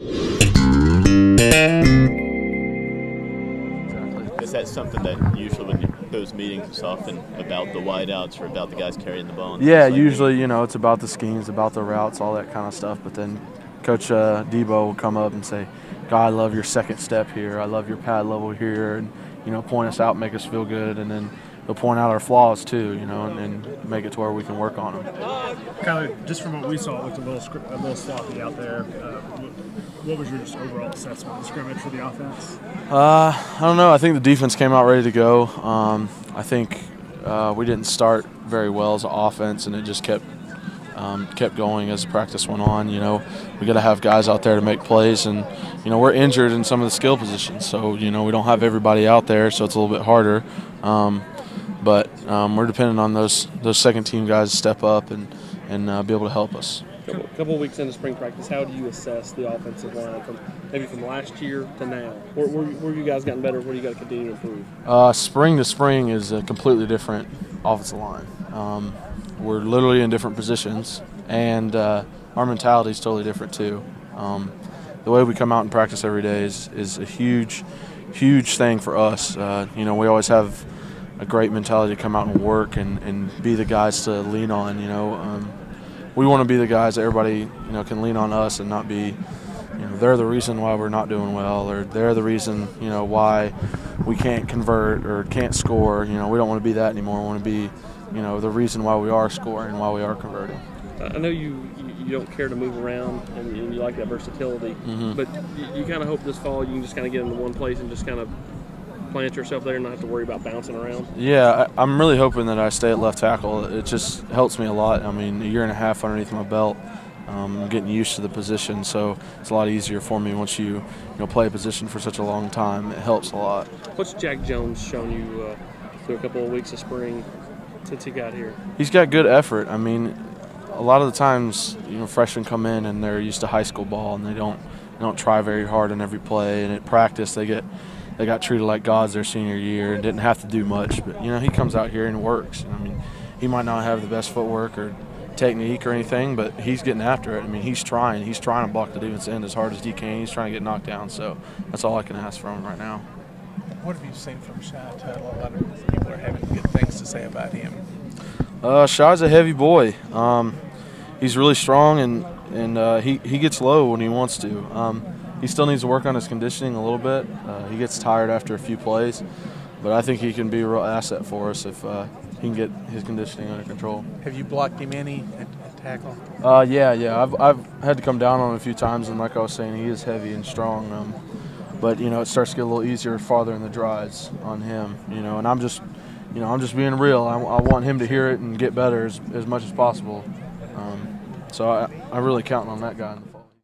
Is that something that usually when those meetings is often about the wideouts or about the guys carrying the ball? Yeah, usually, it's about the schemes, about the routes, all that kind of stuff. But then Coach Debo will come up and say, God, I love your second step here. I love your pad level here. And, point us out, make us feel good. And then he'll point out our flaws too, and make it to where we can work on them. Kind of just from what we saw, it looked a little sloppy out there. What was your just overall assessment of the scrimmage for the offense? I don't know. I think the defense came out ready to go. I think we didn't start very well as an offense, and it just kept going as the practice went on. We got to have guys out there to make plays, and we're injured in some of the skill positions, so we don't have everybody out there, so it's a little bit harder. But we're dependent on those second team guys to step up and be able to help us. A couple of weeks into spring practice, how do you assess the offensive line from last year to now? Where you guys gotten better? Where do you got to continue to improve? Spring to spring is a completely different offensive line. We're literally in different positions, and our mentality is totally different too. The way we come out and practice every day is a huge thing for us. We always have a great mentality to come out and work and be the guys to lean on. We want to be the guys that everybody can lean on us and not be they're the reason why we're not doing well, or they're the reason why we can't convert or can't score. We don't want to be that anymore. We want to be the reason why we are scoring, why we are converting. I know you don't care to move around and you like that versatility, but you kind of hope this fall you can just kind of get into one place and just kind of plant yourself there and not have to worry about bouncing around. Yeah, I'm really hoping that I stay at left tackle. It just helps me a lot. I mean, a year and a half underneath my belt, I'm getting used to the position, so it's a lot easier for me once you play a position for such a long time. It helps a lot. What's Jack Jones shown you through a couple of weeks of spring since he got here? He's got good effort. I mean, a lot of the times, freshmen come in and they're used to high school ball and they don't try very hard on every play. And at practice, they got treated like gods their senior year and didn't have to do much. But he comes out here and works. I mean, he might not have the best footwork or technique or anything, but he's getting after it. I mean, he's trying to block the defense end as hard as he can. He's trying to get knocked down. So that's all I can ask from him right now. What have you seen from Shy Tuttle? A lot of people are having good things to say about him. Shy's a heavy boy. He's really strong, and he gets low when he wants to. He still needs to work on his conditioning a little bit. He gets tired after a few plays, but I think he can be a real asset for us if he can get his conditioning under control. Have you blocked him any at tackle? Yeah. I've had to come down on him a few times, and like I was saying, he is heavy and strong. But it starts to get a little easier farther in the drives on him. And I'm just being real. I want him to hear it and get better as much as possible. So I'm really counting on that guy.